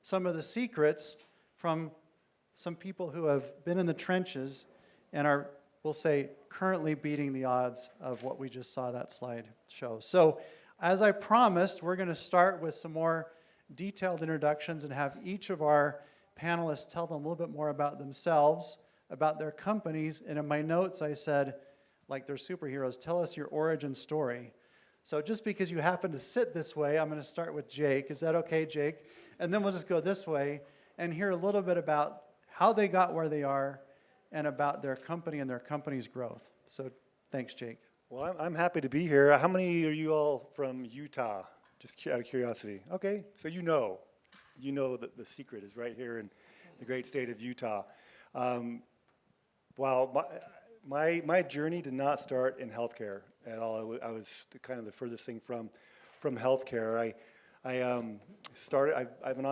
Some of the secrets from some people who have been in the trenches and are, we'll say, currently beating the odds of what we just saw that slide show. So as I promised, we're going to start with some more detailed introductions and have each of our panelists tell them a little bit more about themselves, about their companies. And in my notes I said, like they're superheroes, tell us your origin story. So just because you happen to sit this way, I'm going to start with Jake. Is that okay, Jake? And then we'll just go this way and hear a little bit about how they got where they are and about their company and their company's growth. So thanks, Jake. Well, I'm happy to be here. How many are you all from Utah? Just out of curiosity. Okay, so you know that the secret is right here in the great state of Utah. Wow, my journey did not start in healthcare at all. I was kind of the furthest thing from healthcare. I'm an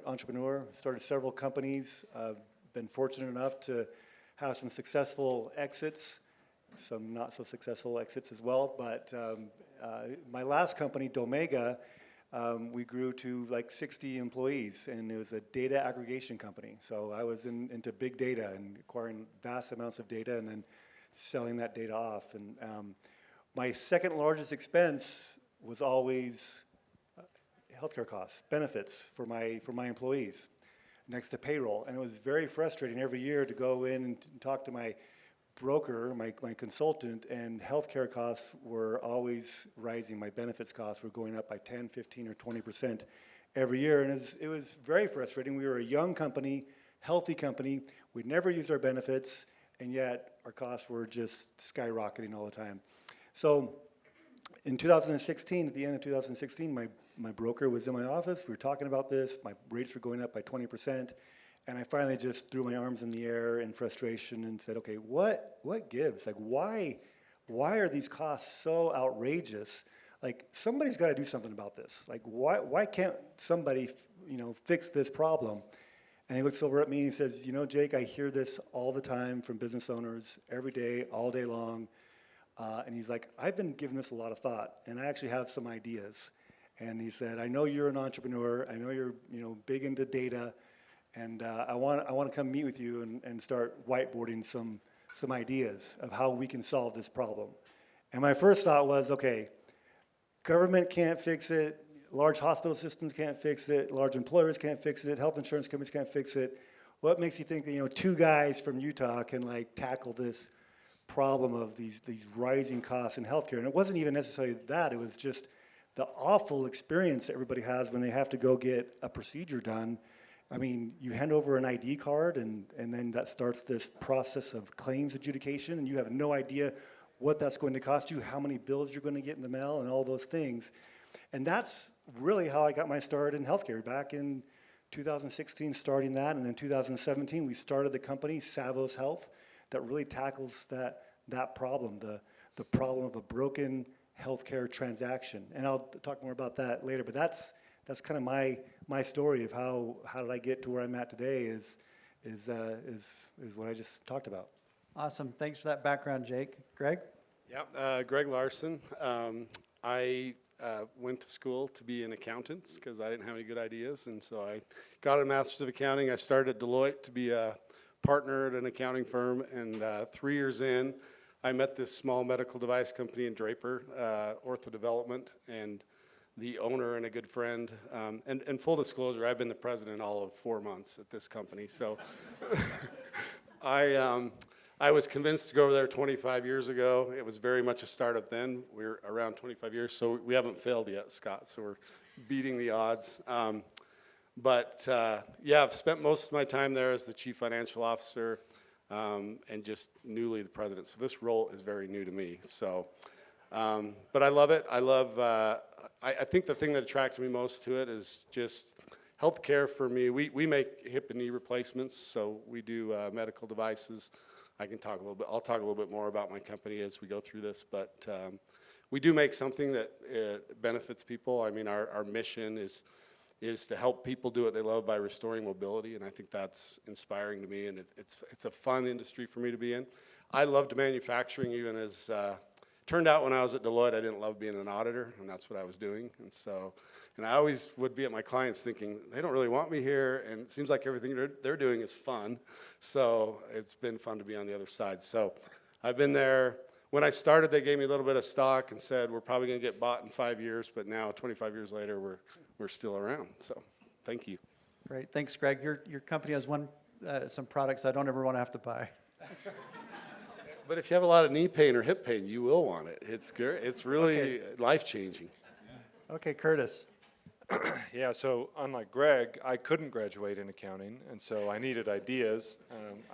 entrepreneur, started several companies, been fortunate enough to have some successful exits, some not so successful exits as well, but my last company, Domega, we grew to like 60 employees, and it was a data aggregation company. So I was into big data and acquiring vast amounts of data and then selling that data off. And my second largest expense was always healthcare costs, benefits for my employees, next to payroll. And it was very frustrating every year to go in and talk to my broker, my consultant, and healthcare costs were always rising. My benefits costs were going up by 10, 15, or 20% every year. And it was very frustrating. We were a young company, healthy company. We'd never used our benefits, and yet our costs were just skyrocketing all the time. So in 2016, at the end of 2016, my broker was in my office. We were talking about this. My rates were going up by 20%. And I finally just threw my arms in the air in frustration and said, okay, what gives? Like, why are these costs so outrageous? Like, somebody's got to do something about this. Like, why can't somebody, fix this problem? And he looks over at me and he says, Jake, I hear this all the time from business owners every day, all day long. And he's like, I've been giving this a lot of thought, and I actually have some ideas. And he said, I know you're an entrepreneur. I know you're, big into data. And I want to come meet with you and start whiteboarding some ideas of how we can solve this problem. And my first thought was, okay, government can't fix it, large hospital systems can't fix it, large employers can't fix it, health insurance companies can't fix it. What makes you think that two guys from Utah can tackle this problem of these rising costs in healthcare? And it wasn't even necessarily that; it was just the awful experience that everybody has when they have to go get a procedure done. I mean, you hand over an ID card, and then that starts this process of claims adjudication, and you have no idea what that's going to cost you, how many bills you're going to get in the mail, and all those things. And that's really how I got my start in healthcare. Back in 2016, starting that, and then 2017, we started the company, Savvos Health, that really tackles that problem, the problem of a broken healthcare transaction. And I'll talk more about that later, but that's kind of my story of how did I get to where I'm at today is what I just talked about. Awesome. Thanks for that background, Jake. Greg? Yeah, Greg Larson. I went to school to be an accountant because I didn't have any good ideas, and so I got a master's of accounting. I started at Deloitte to be a partner at an accounting firm, and 3 years in, I met this small medical device company in Draper, Ortho Development, and the owner and a good friend, and full disclosure, I've been the president all of 4 months at this company. So I was convinced to go over there 25 years ago. It was very much a startup then. We're around 25 years, so we haven't failed yet, Scott, so we're beating the odds. Yeah, I've spent most of my time there as the chief financial officer and just newly the president. So this role is very new to me. So But I love it. I think the thing that attracted me most to it is just healthcare for me. We make hip and knee replacements, so we do medical devices. I'll talk a little bit more about my company as we go through this, but we do make something that benefits people. I mean, our mission is to help people do what they love by restoring mobility, and I think that's inspiring to me, and it's a fun industry for me to be in. I loved manufacturing even as, turned out when I was at Deloitte, I didn't love being an auditor, and that's what I was doing, and I always would be at my clients thinking, they don't really want me here, and it seems like everything they're doing is fun, so it's been fun to be on the other side. So I've been there. When I started, they gave me a little bit of stock and said, we're probably going to get bought in 5 years, but now, 25 years later, we're still around. So thank you. Great, thanks, Greg. Your company has some products I don't ever want to have to buy. But if you have a lot of knee pain or hip pain, you will want it. It's good. It's really life-changing. Okay, Curtis. Yeah, so unlike Greg, I couldn't graduate in accounting, and so I needed ideas.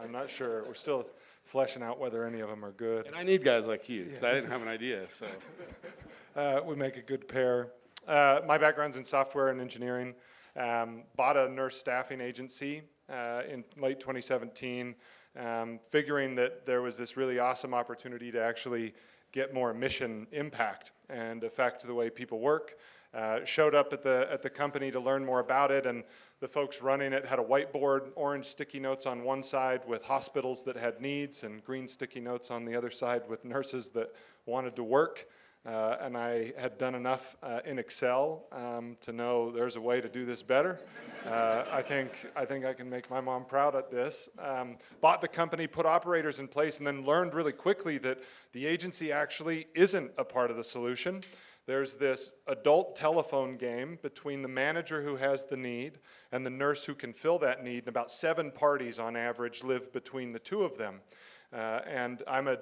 I'm not sure, we're still fleshing out whether any of them are good. And I need guys like you, because I didn't have an idea, so. We make a good pair. My background's in software and engineering. Bought a nurse staffing agency in late 2017, figuring that there was this really awesome opportunity to actually get more mission impact and affect the way people work. Showed up at the company to learn more about it, and the folks running it had a whiteboard, orange sticky notes on one side with hospitals that had needs, and green sticky notes on the other side with nurses that wanted to work. And I had done enough in Excel to know there's a way to do this better. I think I can make my mom proud at this. Bought the company, put operators in place, and then learned really quickly that the agency actually isn't a part of the solution. There's this adult telephone game between the manager who has the need and the nurse who can fill that need, and about 7 parties on average live between the two of them. And I'm a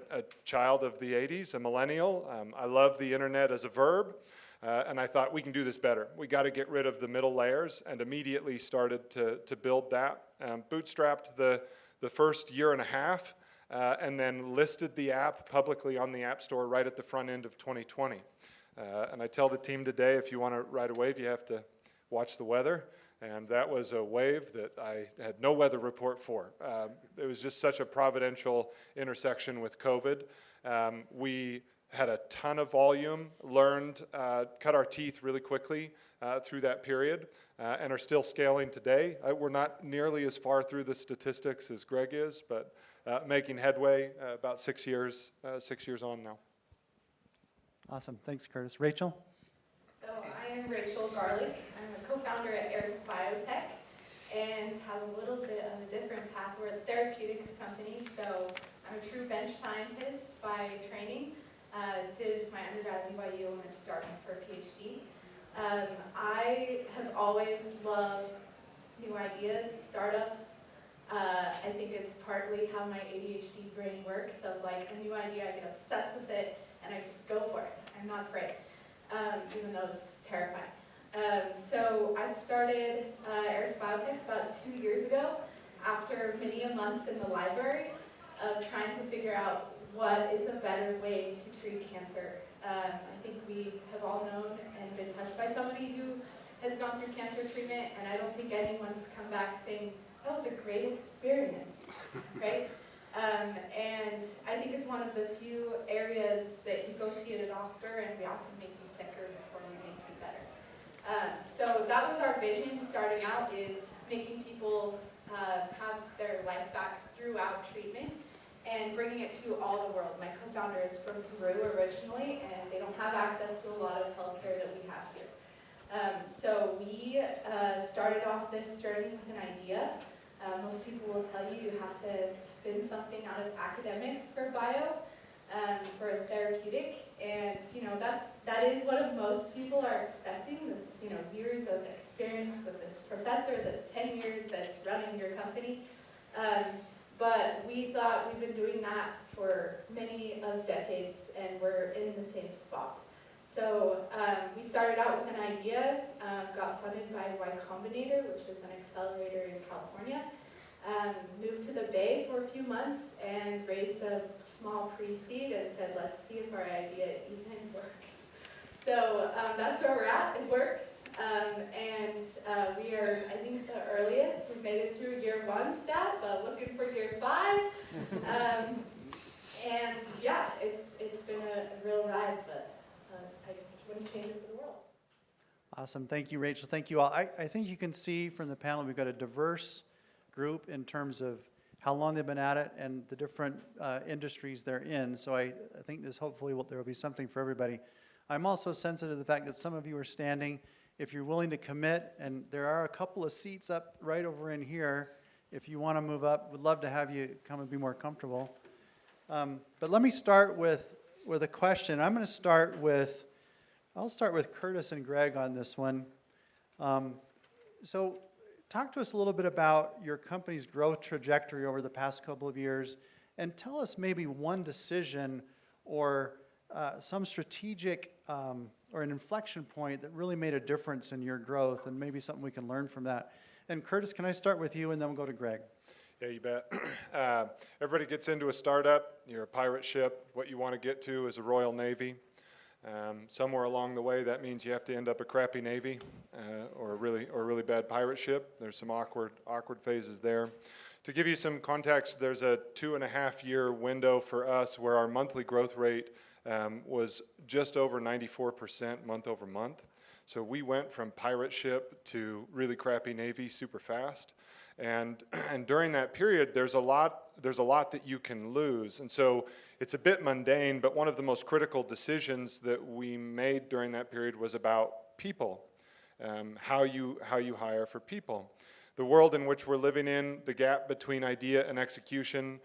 child of the 80s, a millennial. I love the internet as a verb, and I thought we can do this better. We got to get rid of the middle layers, and immediately started to build that. Bootstrapped the first year and a half, and then listed the app publicly on the App Store right at the front end of 2020. And I tell the team today, if you want to ride a wave, you have to watch the weather. And that was a wave that I had no weather report for. It was just such a providential intersection with COVID. We had a ton of volume, learned, cut our teeth really quickly through that period, and are still scaling today. We're not nearly as far through the statistics as Greg is, but making headway, about 6 years on now. Awesome, thanks, Curtis. Rachel? So I am Rachel Garlick. I'm a co-founder at Eris Biotech and have a little bit of a different path. We're a therapeutics company, so I'm a true bench scientist by training. Did my undergrad at BYU and went to Dartmouth for a PhD. I have always loved new ideas, startups. I think it's partly how my ADHD brain works. So like a new idea, I get obsessed with it and I just go for it. I'm not afraid, even though it's terrifying. So I started Eris Biotech about 2 years ago after many months in the library of trying to figure out what is a better way to treat cancer. I think we have all known and been touched by somebody who has gone through cancer treatment, and I don't think anyone's come back saying, that was a great experience, right? And I think it's one of the few areas that you go see a doctor and we often make you sicker before we make you better. So that was our vision starting out, is making people have their life back throughout treatment and bringing it to all the world. My co-founder is from Peru originally, and they don't have access to a lot of healthcare that we have here. So we started off this journey with an idea. Most people will tell you have to spin something out of academics for bio, for therapeutic, and that is what most people are expecting. This years of experience with this professor that's tenured, that's running your company. But we thought we've been doing that for many of decades, and we're in the same spot. So we started out with an idea, got funded by Y Combinator, which is an accelerator in California, moved to the Bay for a few months and raised a small pre-seed and said, let's see if our idea even works. So that's where we're at. It works. We are, I think, the earliest. We've made it through year 1 stat, but looking for year 5. And yeah, it's been a real ride, but I wouldn't change it for the world. Awesome. Thank you, Rachel. Thank you all. I think you can see from the panel we've got a diverse group in terms of how long they've been at it and the different industries they're in. So I think this hopefully there will be something for everybody. I'm also sensitive to the fact that some of you are standing. If you're willing to commit, and there are a couple of seats up right over in here, if you want to move up, we'd love to have you come and be more comfortable. But let me start with a question. I'm going to start with, I'll start with Curtis and Greg on this one. So talk to us a little bit about your company's growth trajectory over the past couple of years, and tell us maybe one decision or some strategic or an inflection point that really made a difference in your growth, and maybe something we can learn from that. And Curtis, can I start with you, and then we'll go to Greg? Yeah, you bet. Everybody gets into a startup. You're a pirate ship. What you want to get to is a Royal Navy. Somewhere along the way, that means you have to end up a crappy Navy or a really bad pirate ship. There's some awkward phases there. To give you some context, there's a 2.5-year window for us where our monthly growth rate was just over 94% month over month. So we went from pirate ship to really crappy Navy super fast. And during that period, there's a lot that you can lose. And so it's a bit mundane, but one of the most critical decisions that we made during that period was about people, how you hire for people. The world in which we're living in, the gap between idea and execution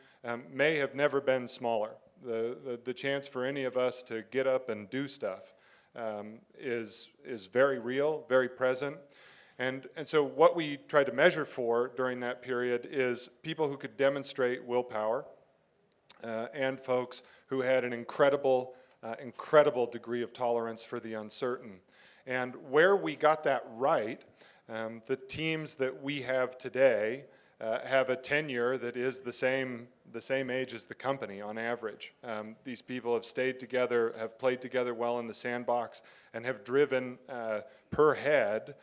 may have never been smaller. The chance for any of us to get up and do stuff is very real, very present. And so what we tried to measure for during that period is people who could demonstrate willpower and folks who had an incredible degree of tolerance for the uncertain. And where we got that right, the teams that we have today have a tenure that is the same age as the company on average. These people have stayed together, have played together well in the sandbox, and have driven per head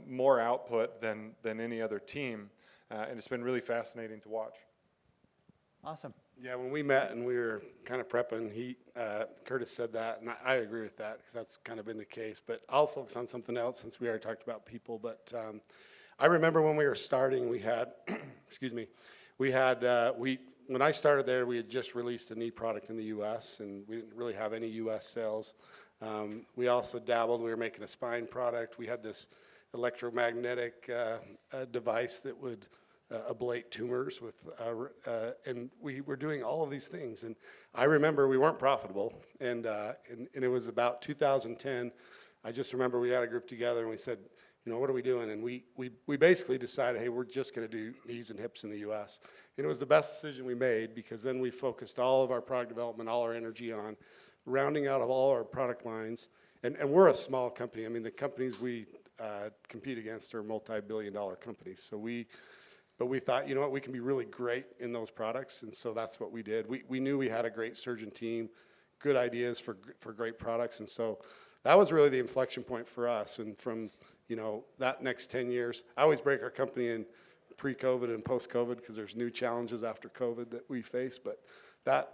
more output than any other team. And it's been really fascinating to watch. Awesome. Yeah, when we met and we were kind of prepping, Curtis said that, and I agree with that because that's kind of been the case. But I'll focus on something else since we already talked about people. But I remember when we were starting, we had, when I started there, we had just released a knee product in the U.S., and we didn't really have any U.S. sales. We also dabbled. We were making a spine product. We had this electromagnetic device that would ablate tumors and we were doing all of these things. And I remember we weren't profitable, and it was about 2010. I just remember we had a group together and we said, what are we doing? And we basically decided, hey, we're just going to do knees and hips in the U.S. And it was the best decision we made, because then we focused all of our product development, all our energy on rounding out of all our product lines. And we're a small company. I mean, the companies we compete against are multi-billion-dollar companies. But we thought, we can be really great in those products, and so that's what we did. We knew we had a great surgeon team, good ideas for great products, and so that was really the inflection point for us. And from that next 10 years, I always break our company in pre-COVID and post-COVID because there's new challenges after COVID that we face. But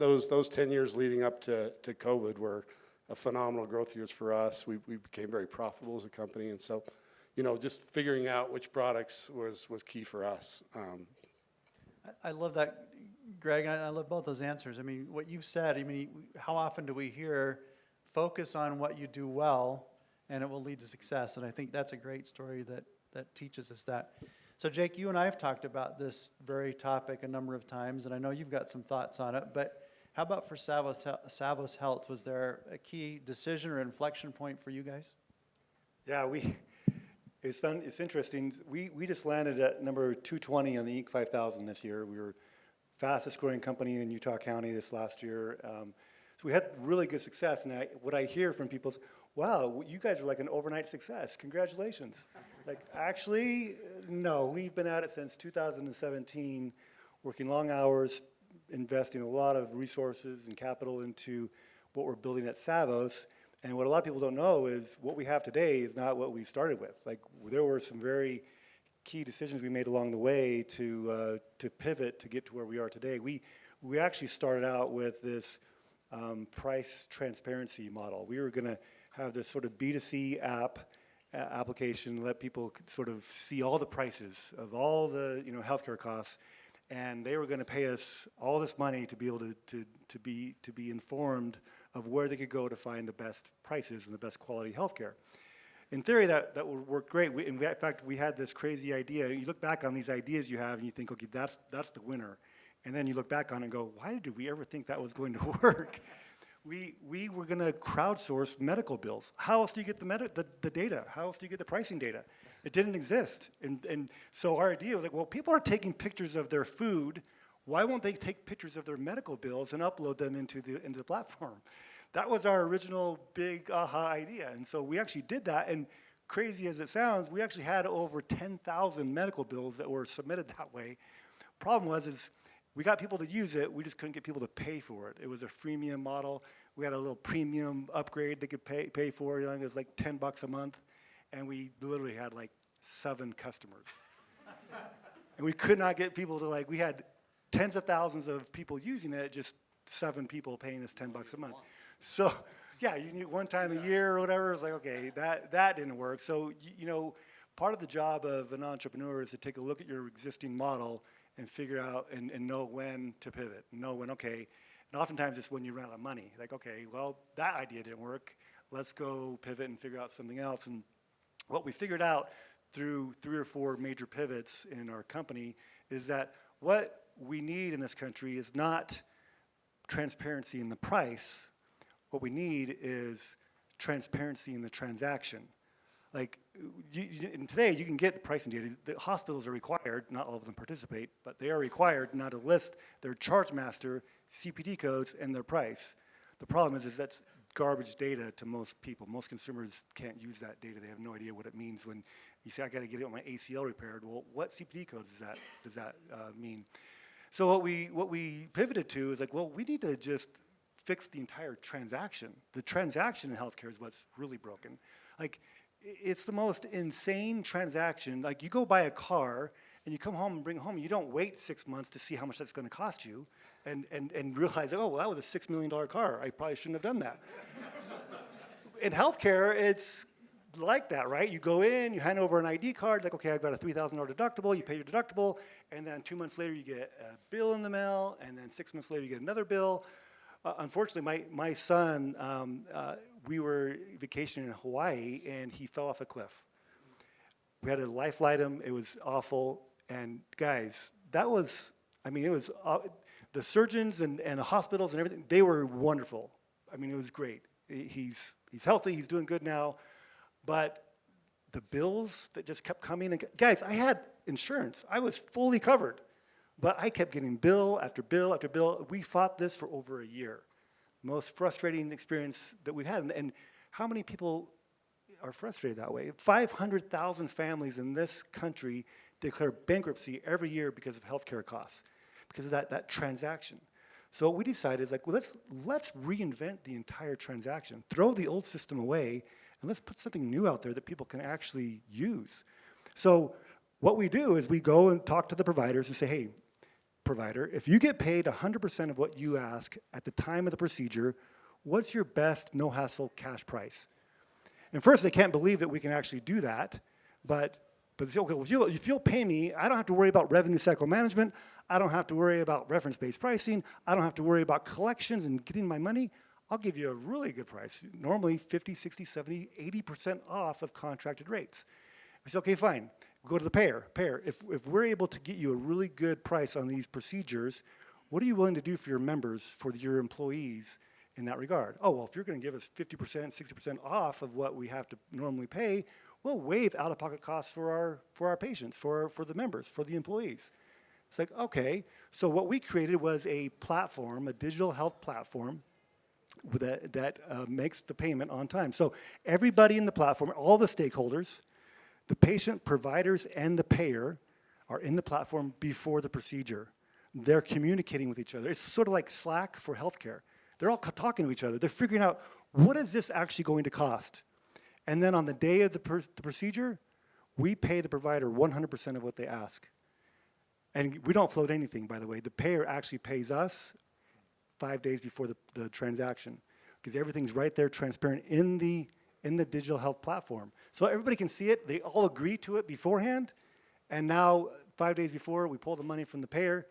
those 10 years leading up to COVID were a phenomenal growth years for us. We became very profitable as a company, and so just figuring out which products was key for us. I love that, Greg. I love both those answers. I mean, what you've said, how often do we hear focus on what you do well and it will lead to success? And I think that's a great story that teaches us that. So Jake, you and I have talked about this very topic a number of times, and I know you've got some thoughts on it, but how about for Savvos Health? Was there a key decision or inflection point for you guys? Yeah, it's interesting. We just landed at number 220 on the Inc. 5000 this year. We were fastest growing company in Utah County this last year. So we had really good success. And what I hear from people is, wow, you guys are like an overnight success. Congratulations. Like, actually, no, we've been at it since 2017, working long hours, investing a lot of resources and capital into what we're building at Savvos. And what a lot of people don't know is what we have today is not what we started with. Like, there were some very key decisions we made along the way to pivot to get to where we are today. We actually started out with this price transparency model. We were going to have this sort of B2C application, let people sort of see all the prices of all the healthcare costs, and they were going to pay us all this money to be able to be informed of where they could go to find the best prices and the best quality healthcare. In theory, that would work great. In fact, we had this crazy idea. You look back on these ideas you have, and you think, okay, that's the winner. And then you look back on it and go, why did we ever think that was going to work? We were going to crowdsource medical bills. How else do you get the data? How else do you get the pricing data? It didn't exist. And so our idea was like, well, people are taking pictures of their food. Why won't they take pictures of their medical bills and upload them into the platform? That was our original big aha idea. And so we actually did that. And crazy as it sounds, we actually had over 10,000 medical bills that were submitted that way. Problem was we got people to use it, we just couldn't get people to pay for it. It was a freemium model. We had a little premium upgrade they could pay for. It was like $10 a month, and we literally had like 7 customers. And we could not get people to we had tens of thousands of people using it, just 7 people paying us $10 a month. So yeah, you need one time a year or whatever. It's like, okay, that didn't work. So part of the job of an entrepreneur is to take a look at your existing model and figure out and know when to pivot, know when, okay. And oftentimes it's when you run out of money. Like, okay, well, that idea didn't work. Let's go pivot and figure out something else. And what we figured out through 3 or 4 major pivots in our company is that what we need in this country is not transparency in the price. What we need is transparency in the transaction. Like, and today you can get the pricing data. The hospitals are required, not all of them participate, but they are required now to list their charge master, CPT codes, and their price. The problem is that's garbage data to most people. Most consumers can't use that data. They have no idea what it means when you say, I got to get my ACL repaired. Well, what CPT codes does that mean? So what we pivoted to is like, well, we need to just fix the entire transaction. The transaction in healthcare is what's really broken. Like, it's the most insane transaction. Like, you go buy a car and you come home and bring it home. You don't wait 6 months to see how much that's going to cost you and realize, oh, well, that was a $6 million car. I probably shouldn't have done that. In healthcare, it's like that, right? You go in, you hand over an ID card, like, okay, I've got a $3,000 deductible, you pay your deductible, and then 2 months later you get a bill in the mail, and then 6 months later you get another bill. Unfortunately, my son, we were vacationing in Hawaii, and he fell off a cliff. We had to life flight him. It was awful. And guys, it was the surgeons and the hospitals and everything, they were wonderful. I mean, it was great. He's healthy. He's doing good now. But the bills that just kept coming. And guys, I had insurance. I was fully covered. But I kept getting bill after bill after bill. We fought this for over a year. Most frustrating experience that we've had. And how many people are frustrated that way? 500,000 families in this country declare bankruptcy every year because of healthcare costs, because of that transaction. So what we decided is like, well, let's reinvent the entire transaction. Throw the old system away, and let's put something new out there that people can actually use. So what we do is we go and talk to the providers and say, hey, provider, if you get paid 100% of what you ask at the time of the procedure, what's your best no-hassle cash price? And first, they can't believe that we can actually do that, but they say, okay, well, if you'll pay me, I don't have to worry about revenue cycle management, I don't have to worry about reference-based pricing, I don't have to worry about collections and getting my money, I'll give you a really good price, normally 50, 60, 70, 80% off of contracted rates. We say, okay, fine. Go to the payer. If we're able to get you a really good price on these procedures, what are you willing to do for your members, for your employees in that regard? Oh, well, if you're going to give us 50%, 60% off of what we have to normally pay, we'll waive out-of-pocket costs for our patients, for the members, for the employees. It's like, okay. So what we created was a platform, a digital health platform that makes the payment on time. So everybody in the platform, all the stakeholders, the patient, providers, and the payer are in the platform before the procedure. They're communicating with each other. It's sort of like Slack for healthcare. They're all talking to each other. They're figuring out, what is this actually going to cost? And then on the day of the procedure, we pay the provider 100% of what they ask. And we don't float anything, by the way. The payer actually pays us 5 days before the transaction, because everything's right there, transparent in the digital health platform. So everybody can see it. They all agree to it beforehand. And now, 5 days before, we pull the money from the payer.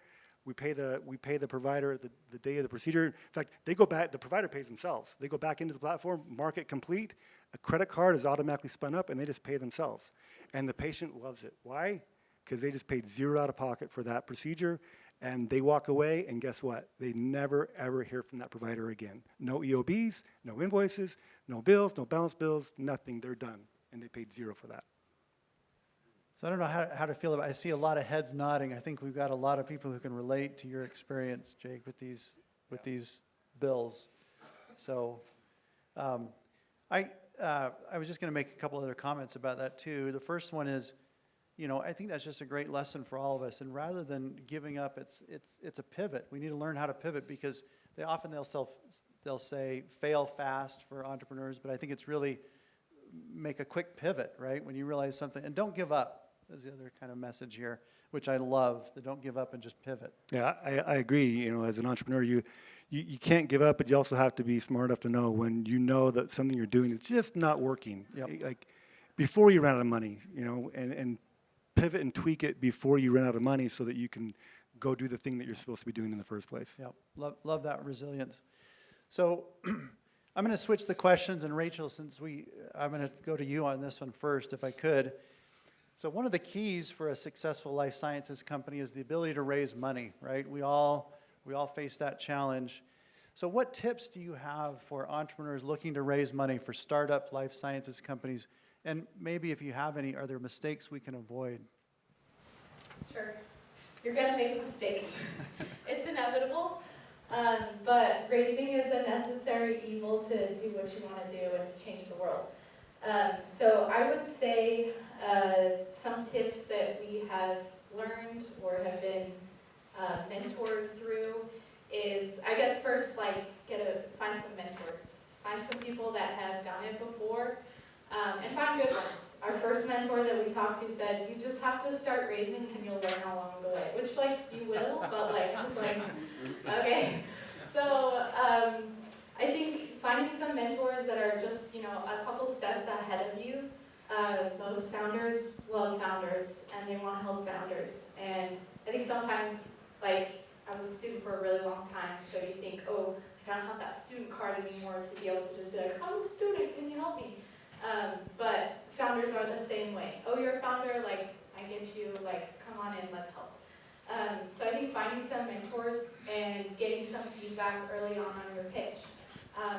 We pay the provider the day of the procedure. In fact, they go back, the provider pays themselves. They go back into the platform, mark it complete. A credit card is automatically spun up, and they just pay themselves. And the patient loves it. Why? Because they just paid zero out of pocket for that procedure, and they walk away, and guess what? They never, ever hear from that provider again. No EOBs, no invoices, no bills, no balance bills, nothing. They're done, and they paid zero for that. So I don't know how to feel about it. I see a lot of heads nodding. I think we've got a lot of people who can relate to your experience, Jake, with these bills. So I was just going to make a couple other comments about that too. The first one is, I think that's just a great lesson for all of us. And rather than giving up, it's a pivot. We need to learn how to pivot, because they'll say fail fast for entrepreneurs, but I think it's really make a quick pivot, right? When you realize something, and don't give up. Is the other kind of message here, which I love, the don't give up and just pivot. Yeah, I agree. As an entrepreneur, you can't give up, but you also have to be smart enough to know when you know that something you're doing is just not working. Yep. Like before you run out of money, and pivot and tweak it before you run out of money, so that you can go do the thing that you're supposed to be doing in the first place. Yep, love that resilience. So I'm going to switch the questions, and Rachel, I'm going to go to you on this one first, if I could. So one of the keys for a successful life sciences company is the ability to raise money, right? We all face that challenge. So what tips do you have for entrepreneurs looking to raise money for startup life sciences companies? And maybe if you have any, are there mistakes we can avoid? Sure. You're going to make mistakes. It's inevitable. But raising is a necessary evil to do what you want to do and to change the world. So I would say some tips that we have learned or have been mentored through is, I guess first, find some mentors. Find some people that have done it before, and find good ones. Our first mentor that we talked to said, you just have to start raising and you'll learn along the way, which you will, but okay. So I think finding some mentors that are just, a couple steps ahead of you. Most founders love founders, and they want to help founders. And I think sometimes, I was a student for a really long time, so you think, oh, I don't have that student card anymore to be able to just be like, I'm a student, can you help me? But founders are the same way. Oh, you're a founder, I get you, come on in, let's help. So I think finding some mentors and getting some feedback early on your pitch.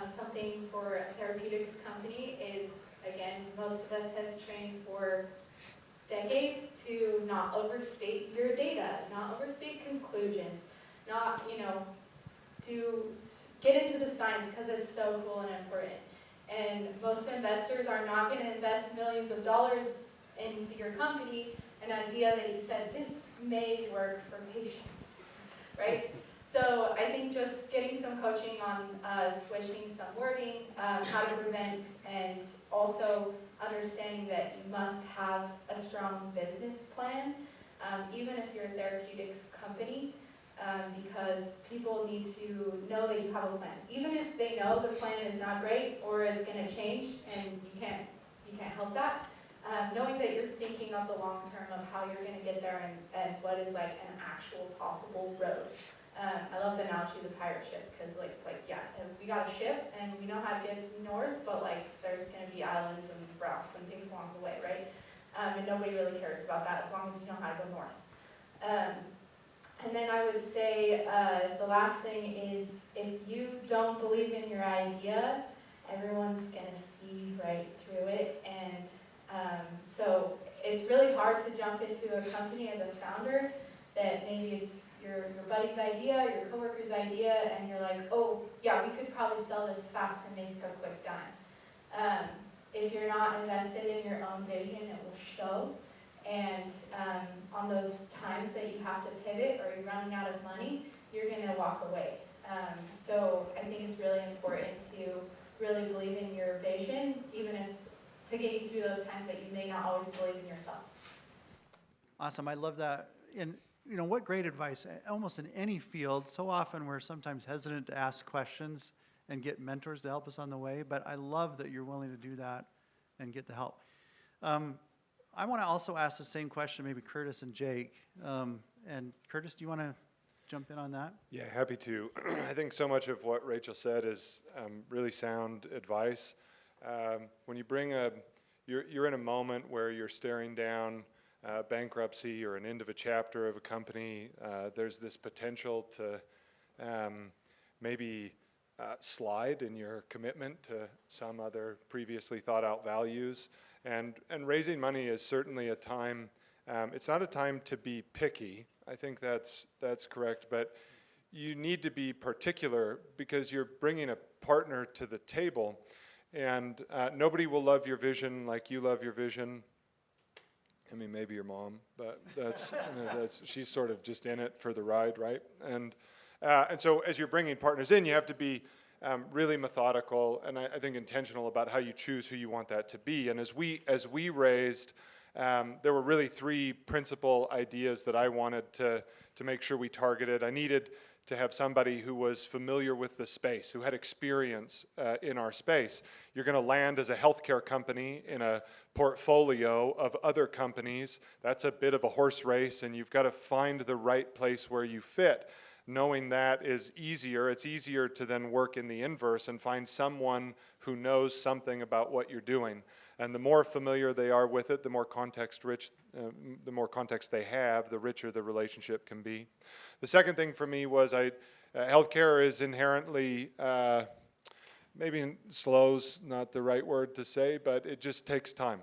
Something for a therapeutics company is, again, most of us have trained for decades to not overstate your data, not overstate conclusions, not, to get into the science because it's so cool and important. And most investors are not going to invest millions of dollars into your company an idea that you said, this may work for patients, right? So I think just getting some coaching on switching some wording, how to present, and also understanding that you must have a strong business plan, even if you're a therapeutics company, because people need to know that you have a plan. Even if they know the plan is not great or it's going to change and you can't help that, knowing that you're thinking of the long term of how you're going to get there and what is an actual possible road. I love the analogy of the pirate ship, because we got a ship and we know how to get north, but there's going to be islands and rocks and things along the way, right? And nobody really cares about that as long as you know how to go north. And then I would say the last thing is, if you don't believe in your idea, everyone's going to see right through it. And so it's really hard to jump into a company as a founder that maybe your buddy's idea, your coworker's idea, and you're like, oh, yeah, we could probably sell this fast and make a quick dime. If you're not invested in your own vision, it will show. And on those times that you have to pivot or you're running out of money, you're going to walk away. So I think it's really important to really believe in your vision, even if to get you through those times that you may not always believe in yourself. Awesome, I love that. And you know, what great advice. Almost in any field, so often we're sometimes hesitant to ask questions and get mentors to help us on the way, but I love that you're willing to do that and get the help. I want to also ask the same question, maybe Curtis and Jake. And Curtis, do you want to jump in on that? Yeah, happy to. I think so much of what Rachel said is really sound advice. When you bring you're in a moment where you're staring down bankruptcy or an end of a chapter of a company, there's this potential to maybe slide in your commitment to some other previously thought out values. And raising money is certainly a time, it's not a time to be picky. I think that's correct, but you need to be particular because you're bringing a partner to the table, and nobody will love your vision like you love your vision. I mean, maybe your mom, but that's, she's sort of just in it for the ride, right? And so as you're bringing partners in, you have to be really methodical and I think intentional about how you choose who you want that to be. And as we raised, there were really three principal ideas that I wanted to make sure we targeted. I needed to have somebody who was familiar with the space, who had experience in our space. You're going to land as a healthcare company in a portfolio of other companies. That's a bit of a horse race, and you've got to find the right place where you fit. Knowing that is easier. It's easier to then work in the inverse and find someone who knows something about what you're doing. And the more familiar they are with it, the more context they have, the richer the relationship can be. The second thing for me was healthcare is inherently, maybe slow's not the right word to say, but it just takes time.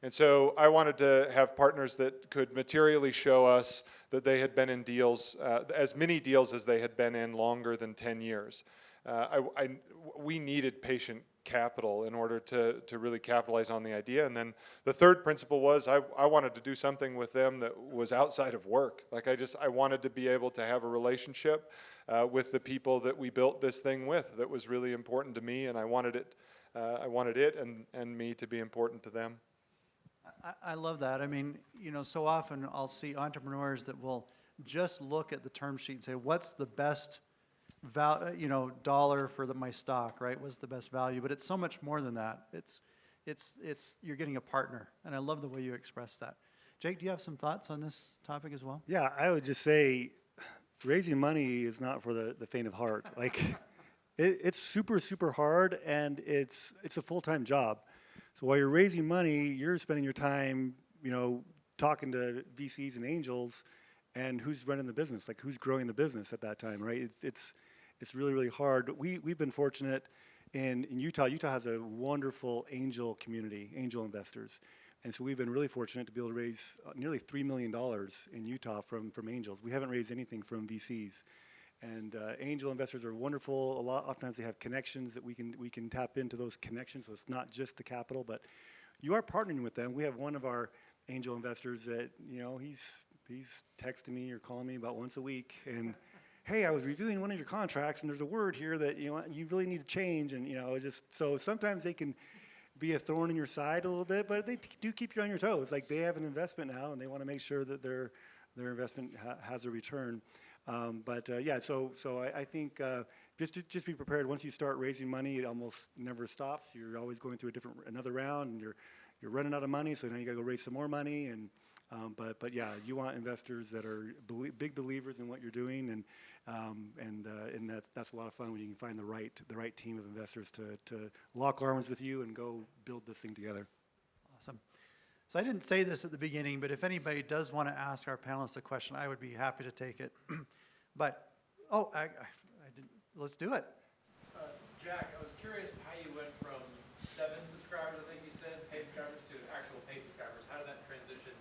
And so I wanted to have partners that could materially show us that they had been in deals, as many deals as they had been in longer than 10 years. We needed patient capital in order to really capitalize on the idea. And then the third principle was I wanted to do something with them that was outside of work. Like I wanted to be able to have a relationship with the people that we built this thing with that was really important to me, and I wanted it and me to be important to them. I love that. I mean, you know, so often I'll see entrepreneurs that will just look at the term sheet and say, what's the best dollar for my stock, right? What's the best value? But it's so much more than that. It's you're getting a partner, and I love the way you express that. Jake, do you have some thoughts on this topic as well? Yeah, I would just say raising money is not for the faint of heart. Like, it's super, super hard, and it's a full-time job. So while you're raising money, you're spending your time, talking to VCs and angels, and who's running the business, like who's growing the business at that time, right? It's really, really hard. We've been fortunate in Utah. Utah has a wonderful angel community, angel investors. And so we've been really fortunate to be able to raise nearly $3 million in Utah from angels. We haven't raised anything from VCs. And angel investors are wonderful. Oftentimes they have connections that we can tap into those connections. So it's not just the capital, but you are partnering with them. We have one of our angel investors that he's texting me or calling me about once a week, and hey, I was reviewing one of your contracts, and there's a word here that you really need to change, and so sometimes they can be a thorn in your side a little bit, but they do keep you on your toes. Like, they have an investment now, and they want to make sure that their investment has a return. So I think just be prepared. Once you start raising money, it almost never stops. You're always going through another round, and you're running out of money. So now you got to go raise some more money. And you want investors that are big believers in what you're doing, and that's a lot of fun when you can find the right team of investors to lock arms with you and go build this thing together. Awesome. So I didn't say this at the beginning, but if anybody does want to ask our panelists a question, I would be happy to take it. But, I didn't. Let's do it. Jack, I was curious how you went from 7 subscribers, I think you said, paid subscribers, to actual paid subscribers. How did that transition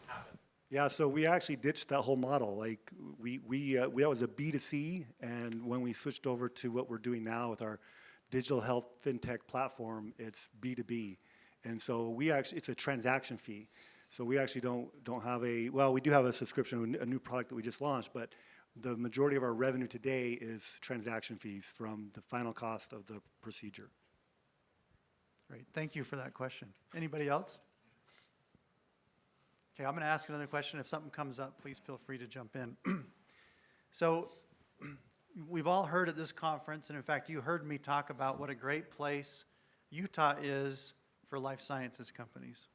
happen? Yeah, so we actually ditched that whole model. Like that was a B2C, and when we switched over to what we're doing now with our digital health fintech platform, it's B2B, and so it's a transaction fee. So we actually don't have we do have a subscription, a new product that we just launched, but the majority of our revenue today is transaction fees from the final cost of the procedure. Great, thank you for that question. Anybody else? Okay, I'm going to ask another question. If something comes up, please feel free to jump in. So we've all heard at this conference, and in fact, you heard me talk about what a great place Utah is for life sciences companies.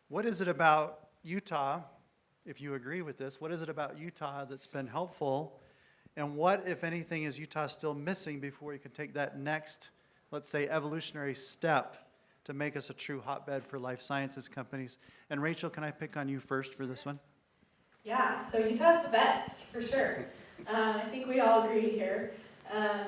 What is it about Utah, if you agree with this, what is it about Utah that's been helpful? And what, if anything, is Utah still missing before you can take that next, let's say, evolutionary step to make us a true hotbed for life sciences companies? And Rachel, can I pick on you first for this one? Yeah, so Utah's the best, for sure. I think we all agree here. I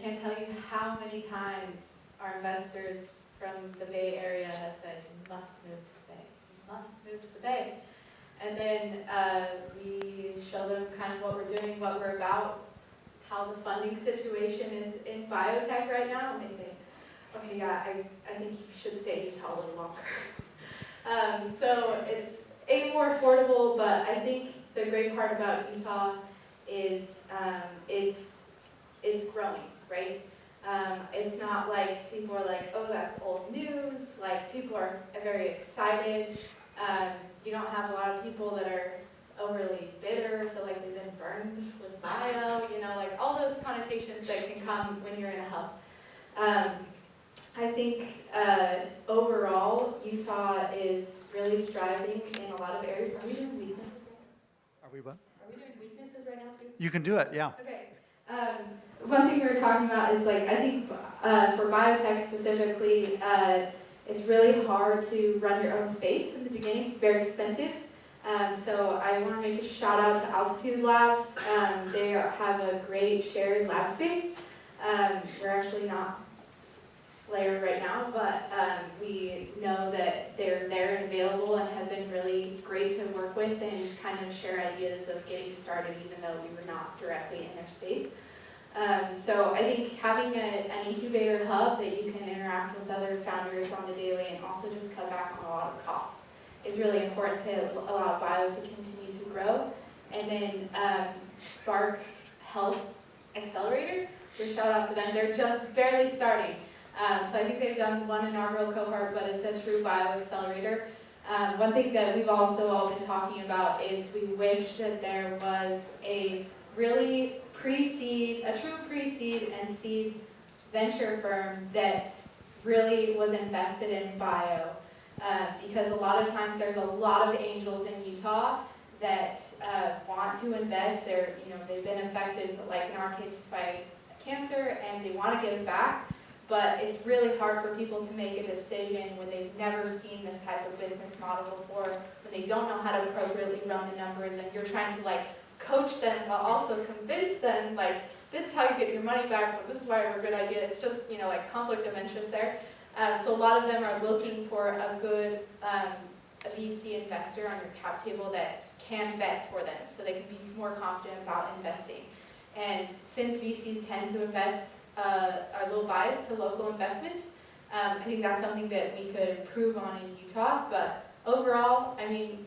can't tell you how many times our investors from the Bay Area have said, you must move to the Bay, you must move to the Bay. And then we show them kind of what we're doing, what we're about, how the funding situation is in biotech right now, and they say, okay, yeah, I think you should stay in Utah a little longer. So it's more affordable, but I think the great part about Utah is it's growing, right? It's not like people are like, oh, that's old news. Like, people are very excited. You don't have a lot of people that are overly bitter, feel like they've been burned with bio, like all those connotations that can come when you're in a hub. I think overall, Utah is really striving in a lot of areas. Are we doing weaknesses right now? Are we what? Are we doing weaknesses right now too? You can do it, yeah. Okay. One thing we were talking about is, like, I think for biotech specifically, it's really hard to run your own space in the beginning. It's very expensive. So I want to make a shout out to Altitude Labs. They have a great shared lab space. We're actually not layered right now, but we know that they're there and available and have been really great to work with and kind of share ideas of getting started, even though we were not directly in their space. So I think having an incubator hub that you can interact with other founders on the daily and also just cut back on a lot of costs is really important to allow bio to continue to grow. And then Spark Health Accelerator, we shout out to them. They're just barely starting. So I think they've done one inaugural cohort, but it's a true bio accelerator. One thing that we've also all been talking about is we wish that there was a really a true pre-seed and seed venture firm that really was invested in bio. Because a lot of times there's a lot of angels in Utah that want to invest. They've been affected, like in our case, by cancer, and they want to give back. But it's really hard for people to make a decision when they've never seen this type of business model before, when they don't know how to appropriately run the numbers, and you're trying to coach them while also convince them this is how you get your money back, but this is why we're a good idea. It's just conflict of interest there. So a lot of them are looking for a good a VC investor on your cap table that can bet for them, so they can be more confident about investing. And since VCs tend to invest, are a little biased to local investments, I think that's something that we could improve on in Utah. But overall,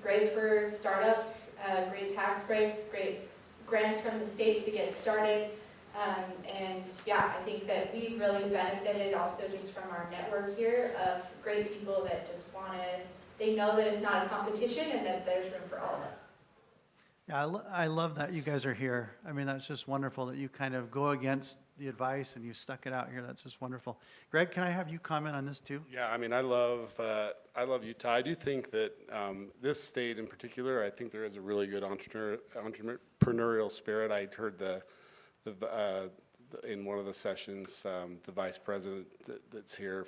great for startups, great tax breaks, great grants from the state to get started. And yeah, I think that we really benefited also just from our network here of great people that just they know that it's not a competition and that there's room for all of us. Yeah, I love that you guys are here. That's just wonderful that you kind of go against the advice and you stuck it out here. That's just wonderful. Greg, can I have you comment on this too? Yeah, I love Utah. I do think that this state in particular, I think there is a really good entrepreneurial spirit. I heard in one of the sessions, the vice president that's here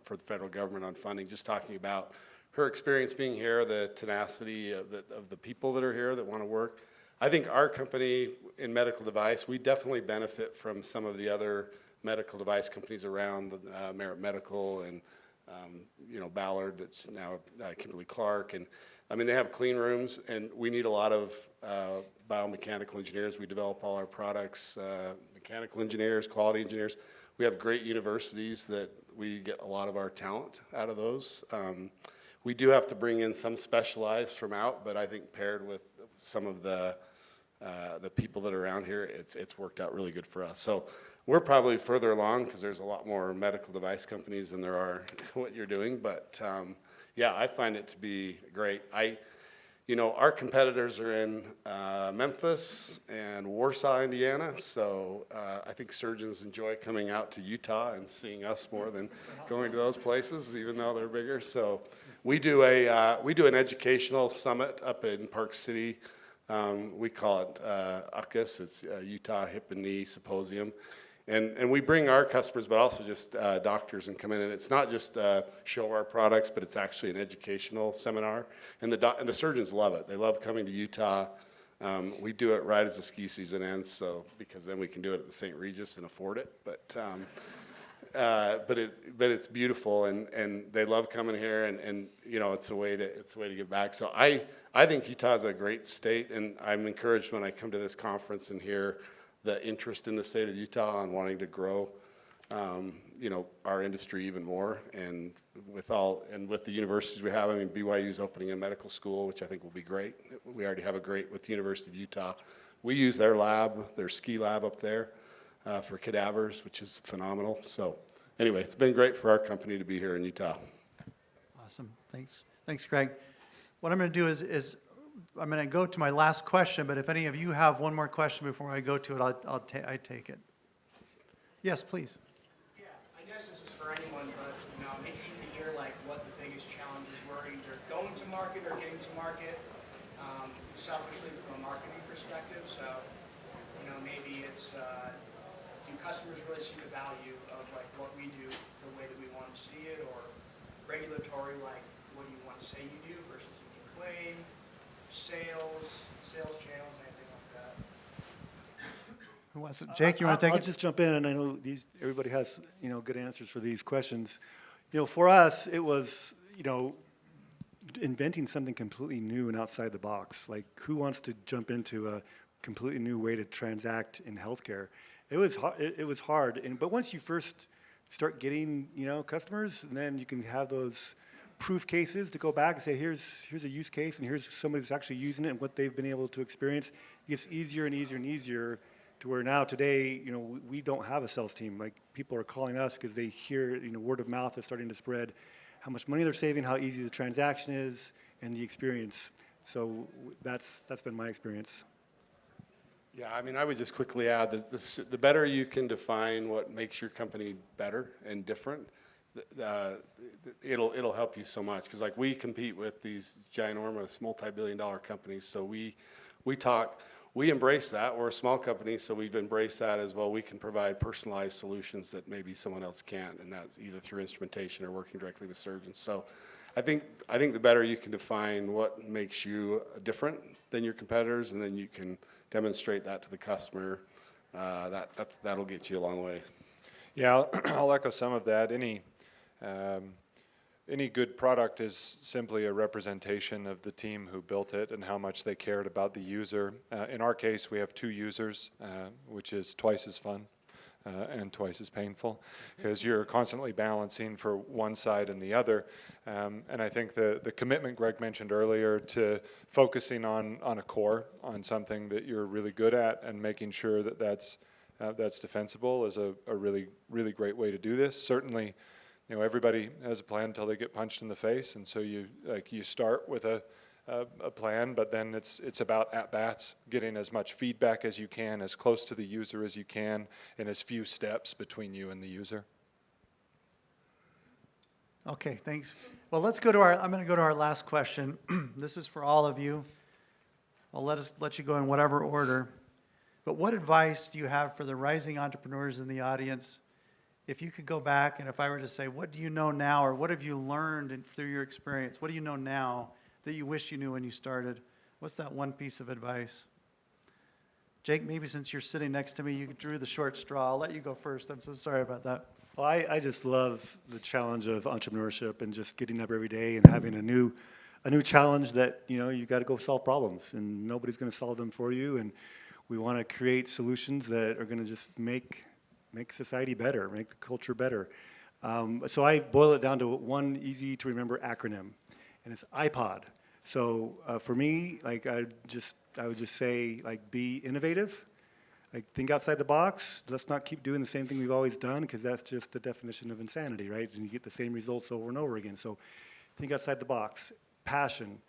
for the federal government on funding, just talking about her experience being here, the tenacity of the people that are here that want to work. I think our company in medical device, we definitely benefit from some of the other medical device companies around, Merit Medical and Ballard, that's now Kimberly-Clark, and I mean, they have clean rooms, and we need a lot of biomechanical engineers. We develop all our products, mechanical engineers, quality engineers. We have great universities that we get a lot of our talent out of those. We do have to bring in some specialized from out, but I think paired with some of the people that are around here, it's worked out really good for us. So we're probably further along because there's a lot more medical device companies than there are what you're doing. But yeah, I find it to be great. Our competitors are in Memphis and Warsaw, Indiana. So I think surgeons enjoy coming out to Utah and seeing us more than going to those places, even though they're bigger. So we do an educational summit up in Park City. We call it UCUS. It's Utah Hip and Knee Symposium. And we bring our customers, but also just doctors, and come in. And it's not just show our products, but it's actually an educational seminar. And the surgeons love it. They love coming to Utah. We do it right as the ski season ends, because then we can do it at the St. Regis and afford it. But it's beautiful, and they love coming here, and it's a way to give back. So I think Utah is a great state, and I'm encouraged when I come to this conference and hear the interest in the state of Utah and wanting to grow, our industry even more. And with the universities we have, I mean, BYU is opening a medical school, which I think will be great. We already have with the University of Utah. We use their lab, their ski lab up there, for cadavers, which is phenomenal. So anyway, it's been great for our company to be here in Utah. Awesome. Thanks, Greg. What I'm going to do is I'm going to go to my last question, but if any of you have one more question before I go to it, I take it. Yes, please. Yeah, I guess this is for anyone, but I'm interested to hear what the biggest challenges were, either going to market or getting to market, selfishly from a marketing perspective. So, maybe it's do customers really see the value of what we do the way that we want to see it, or regulatory, what do you want to say you do versus what you claim? Sales channels, anything like that. Who wants it? Jake, you want to take I'll it? just jump in, and I know everybody has good answers for these questions. For us, it was inventing something completely new and outside the box. Like, who wants to jump into a completely new way to transact in healthcare? It was hard, but once you first start getting customers, and then you can have those proof cases to go back and say, here's a use case, and here's somebody that's actually using it and what they've been able to experience. It gets easier and easier and easier to where now today, we don't have a sales team. Like, people are calling us because they hear, word of mouth is starting to spread, how much money they're saving, how easy the transaction is, and the experience. So that's been my experience. Yeah, I mean, I would just quickly add that the better you can define what makes your company better and different, it'll help you so much. Because we compete with these ginormous multi-billion-dollar companies, so we embrace that. We're a small company, so we've embraced that as well. We can provide personalized solutions that maybe someone else can't, and that's either through instrumentation or working directly with surgeons. So I think the better you can define what makes you different than your competitors, and then you can demonstrate that to the customer, that'll get you a long way. Yeah, I'll echo some of that. Any good product is simply a representation of the team who built it and how much they cared about the user. In our case, we have 2 users, which is twice as fun and twice as painful, because you're constantly balancing for one side and the other. And I think the commitment Greg mentioned earlier to focusing on a core, on something that you're really good at, and making sure that that's defensible is a really, really great way to do this. Certainly, everybody has a plan until they get punched in the face, and so you start with a plan, but then it's about at-bats, getting as much feedback as you can, as close to the user as you can, and as few steps between you and the user. Okay, thanks. Well, I'm going to go to our last question. This is for all of you. I'll let you go in whatever order. But what advice do you have for the rising entrepreneurs in the audience? If you could go back, and if I were to say, what do you know now, or what have you learned through your experience? What do you know now that you wish you knew when you started? What's that one piece of advice? Jake, maybe since you're sitting next to me, you drew the short straw. I'll let you go first. I'm so sorry about that. Well, I just love the challenge of entrepreneurship and just getting up every day and having a new challenge that, you got to go solve problems and nobody's going to solve them for you. And we want to create solutions that are going to just make society better, make the culture better. So I boil it down to one easy to remember acronym, and it's iPod. So for me, like I would just say, like, be innovative. Like, think outside the box. Let's not keep doing the same thing we've always done, because that's just the definition of insanity, right? And you get the same results over and over again. So think outside the box. Passion.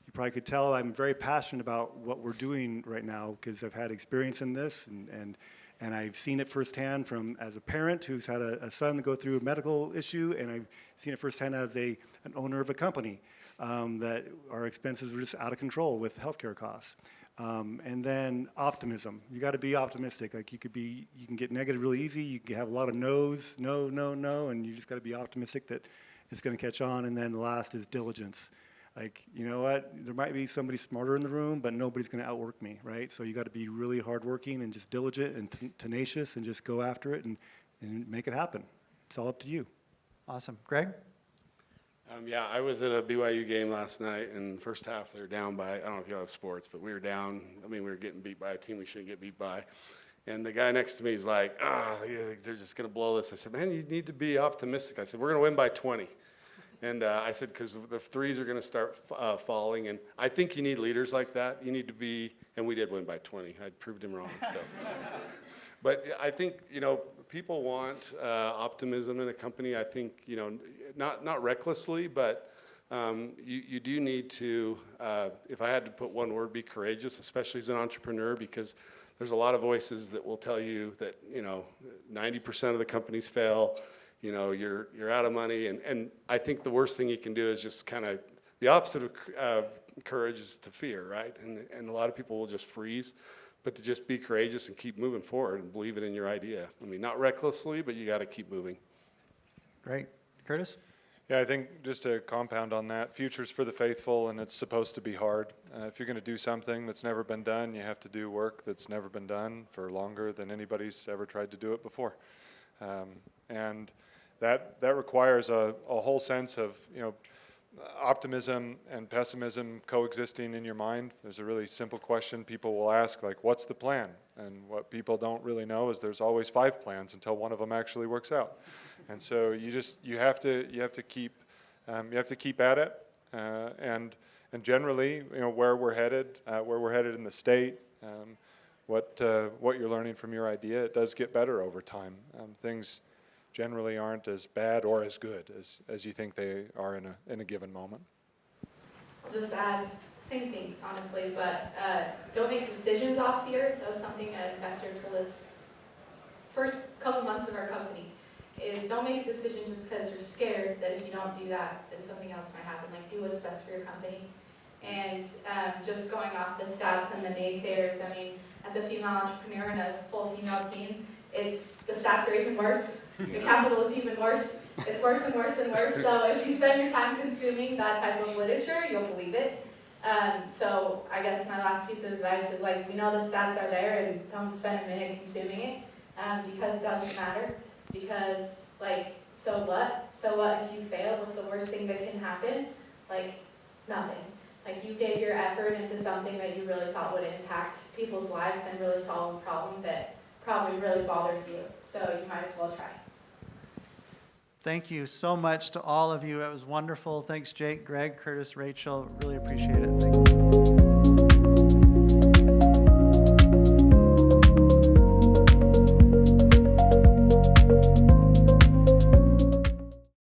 You probably could tell I'm very passionate about what we're doing right now, because I've had experience in this, and I've seen it firsthand from as a parent who's had a son go through a medical issue, and I've seen it firsthand as an owner of a company, that our expenses were just out of control with healthcare costs. And then optimism. You got to be optimistic. Like, you can get negative really easy. You can have a lot of no's, no, and you just got to be optimistic that it's going to catch on. And then the last is diligence. Like, you know what? There might be somebody smarter in the room, but nobody's going to outwork me, right? So you got to be really hardworking and just diligent and tenacious and just go after it and make it happen. It's all up to you. Awesome. Greg? Yeah, I was at a BYU game last night, and the first half they were down by, I don't know if you have sports, but we were down. I mean, we were getting beat by a team we shouldn't get beat by. And the guy next to me is like, they're just going to blow this. I said, man, you need to be optimistic. I said, we're going to win by 20. And I said, because the threes are going to start falling. And I think you need leaders like that. You need to be, and we did win by 20. I proved him wrong. So. But I think, people want optimism in a company. I think, not recklessly, but you do need to, if I had to put one word, be courageous, especially as an entrepreneur, because there's a lot of voices that will tell you that, 90% of the companies fail, you're out of money. And I think the worst thing you can do is just kind of, the opposite of courage is to fear, right? And a lot of people will just freeze. But to just be courageous and keep moving forward and believe it in your idea. I mean, not recklessly, but you got to keep moving. Great. Curtis? Yeah, I think just to compound on that, future's for the faithful, and it's supposed to be hard. If you're going to do something that's never been done, you have to do work that's never been done for longer than anybody's ever tried to do it before. And that requires a whole sense of, optimism and pessimism coexisting in your mind. There's a really simple question people will ask, like, what's the plan? And what people don't really know is there's always 5 plans until one of them actually works out. And so you have to keep at it. And generally, where we're headed in the state, what you're learning from your idea, it does get better over time. Things generally aren't as bad or as good as you think they are in a given moment. I'll just add same things, honestly, but don't make decisions off fear. That was something an investor told us first couple months of our company, is don't make a decision just because you're scared that if you don't do that, then something else might happen. Like, do what's best for your company. And just going off the stats and the naysayers, I mean, as a female entrepreneur in a full female team, the stats are even worse. The capital is even worse. It's worse and worse and worse. So if you spend your time consuming that type of literature, you'll believe it. So I guess my last piece of advice is, like, we know the stats are there, and don't spend a minute consuming it, because it doesn't matter. Because, like, so what? So what if you fail? What's the worst thing that can happen? Like, nothing. Like, you gave your effort into something that you really thought would impact people's lives and really solve a problem that probably really bothers you. So you might as well try. Thank you so much to all of you. It was wonderful. Thanks, Jake, Greg, Curtis, Rachel. Really appreciate it. Thank you.